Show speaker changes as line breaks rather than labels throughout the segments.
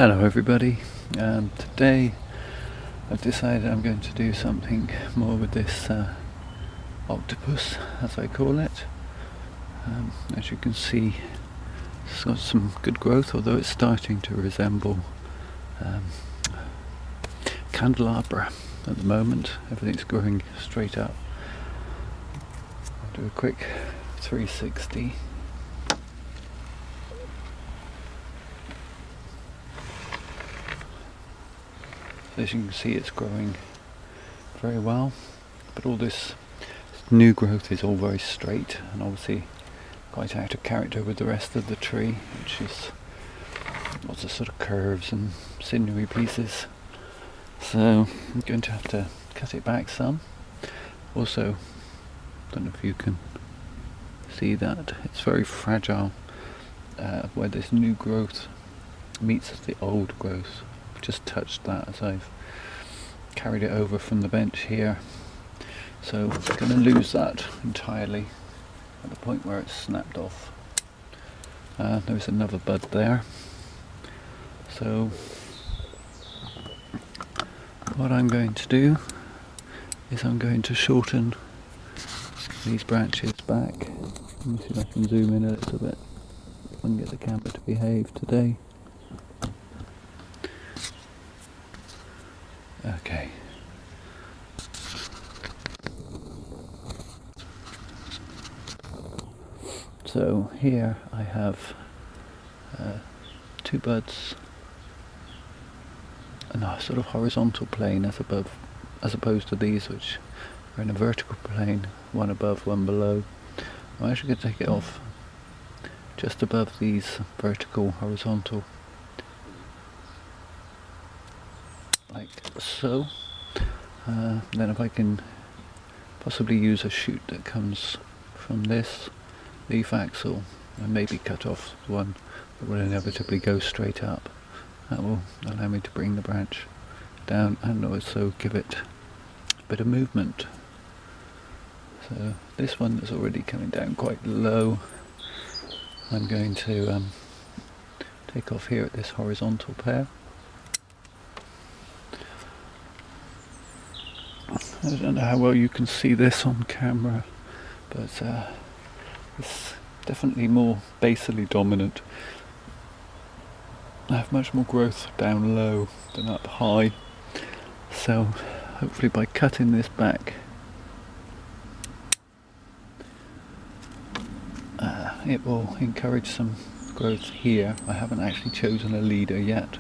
Hello everybody. Today I've decided I'm going to do something more with this octopus, as I call it. As you can see, it's got some good growth, although it's starting to resemble candelabra at the moment. Everything's growing straight up. I'll do a quick 360. As you can see, it's growing very well, but all this new growth is all very straight and obviously quite out of character with the rest of the tree, which is lots of sort of curves and sinewy pieces. So I'm going to have to cut it back some. Also, don't know if you can see that it's very fragile where this new growth meets the old growth. Just touched that as I've carried it over from the bench here, so I'm going to lose that entirely at the point where it's snapped off. There's another bud there, so what I'm going to do is I'm going to shorten these branches back. Let me see if I can zoom in a little bit, if I can get the camera to behave today. Okay. So here I have two buds on a sort of horizontal plane as opposed to these, which are in a vertical plane, one above, one below. I'm actually going to take it off just above these vertical, horizontal, like so. Then if I can possibly use a shoot that comes from this leaf axil and maybe cut off the one that will inevitably go straight up, that will allow me to bring the branch down and also give it a bit of movement. So this one is already coming down quite low. I'm going to take off here at this horizontal pair. I don't know how well you can see this on camera, but it's definitely more basally dominant. I have much more growth down low than up high, so hopefully by cutting this back it will encourage some growth here. I haven't actually chosen a leader yet.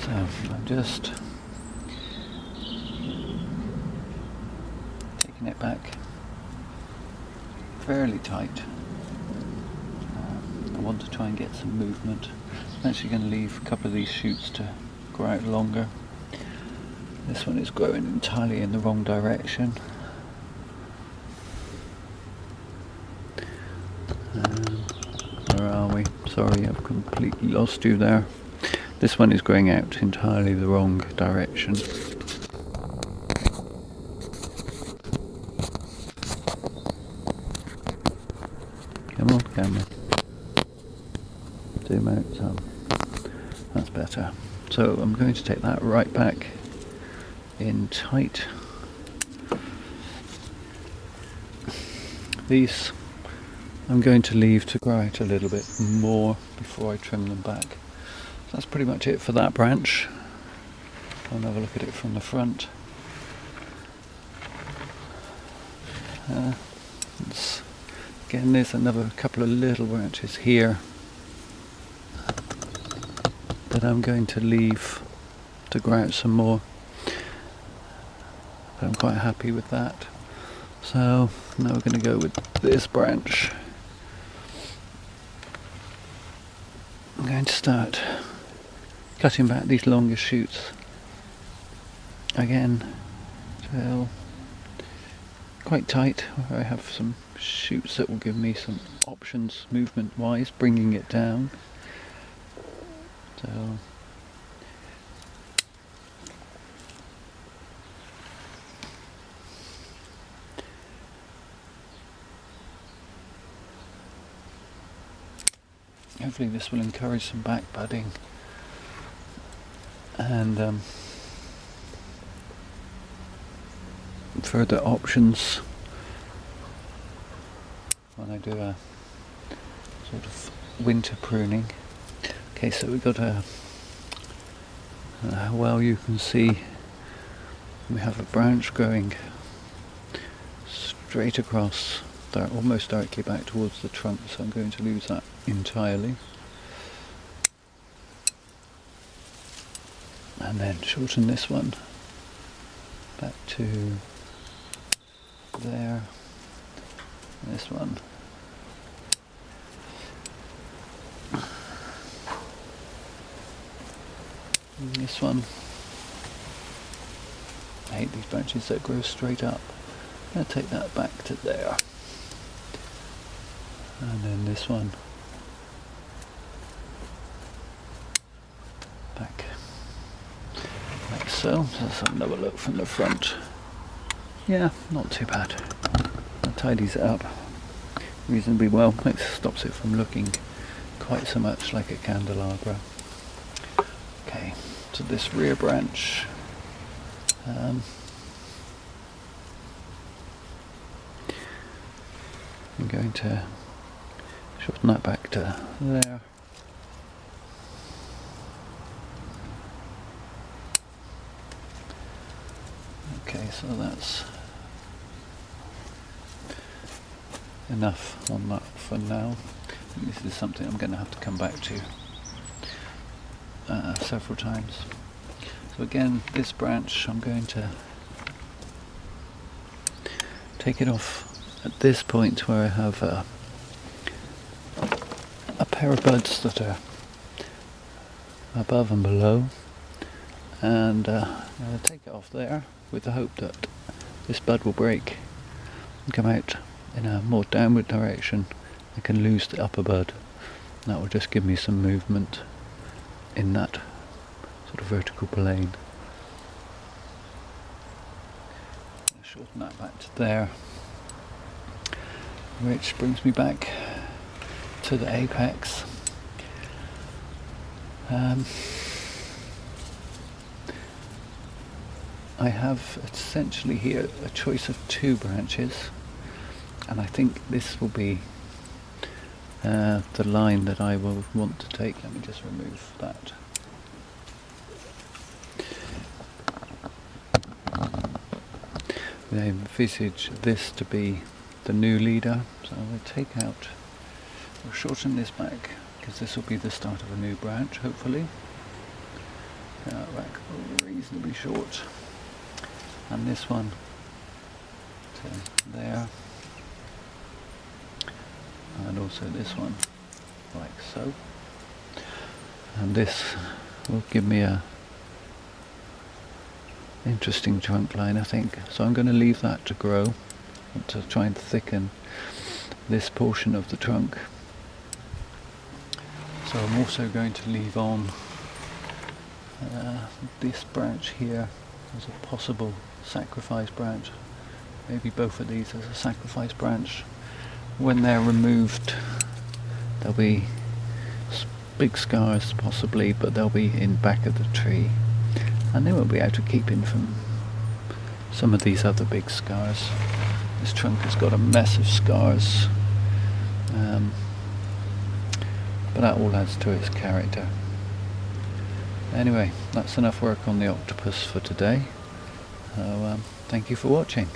So I'm just taking it back fairly tight. I want to try and get some movement. I'm actually going to leave a couple of these shoots to grow out longer. This one is growing entirely in the wrong direction. Where are we? Sorry, I've completely lost you there. This one is growing out entirely the wrong direction. Come on, camera. Zoom out some. That's better. So I'm going to take that right back in tight. These I'm going to leave to grow out a little bit more before I trim them back. So that's pretty much it for that branch. I'll have a look at it from the front. Again, there's another couple of little branches here that I'm going to leave to grow out some more. But I'm quite happy with that. So now we're going to go with this branch. I'm going to start cutting back these longer shoots again till quite tight, where I have some shoots that will give me some options movement wise, bringing it down. So hopefully this will encourage some back budding and further options when I do a sort of winter pruning. Okay, so we've got well, you can see we have a branch growing straight across, almost directly back towards the trunk, so I'm going to lose that entirely. And then shorten this one back to there, this one. And this one. I hate these branches that grow straight up. I'm going to take that back to there. And then this one back like so. Let's have another look from the front. Yeah, not too bad. That tidies it up reasonably well. It stops it from looking quite so much like a candelabra. Okay, so this rear branch, I'm going to shorten that back to there. Okay, so that's enough on that for now. This is something I'm going to have to come back to several times. So again, this branch, I'm going to take it off at this point where I have a pair of buds that are above and below, and I'm going to take it off there with the hope that this bud will break and come out in a more downward direction. I can lose the upper bud, and that will just give me some movement in that sort of vertical plane. Shorten that back to there, which brings me back to the apex. I have essentially here a choice of two branches, and I think this will be the line that I will want to take. Let me just remove that. I envisage this to be the new leader, so I'm going to take out, or shorten this back, because this will be the start of a new branch, hopefully. Back reasonably short, and this one to there, and also this one like so, and this will give me a interesting trunk line, I think. So I'm going to leave that to grow. I want to try and thicken this portion of the trunk. So I'm also going to leave on this branch here as a possible sacrifice branch. Maybe both of these as a sacrifice branch. When they're removed, there'll be big scars possibly, but they'll be in back of the tree, and they won't be out of keeping from some of these other big scars. This trunk has got a mess of scars, but that all adds to its character. Anyway, that's enough work on the octopus for today. So, thank you for watching.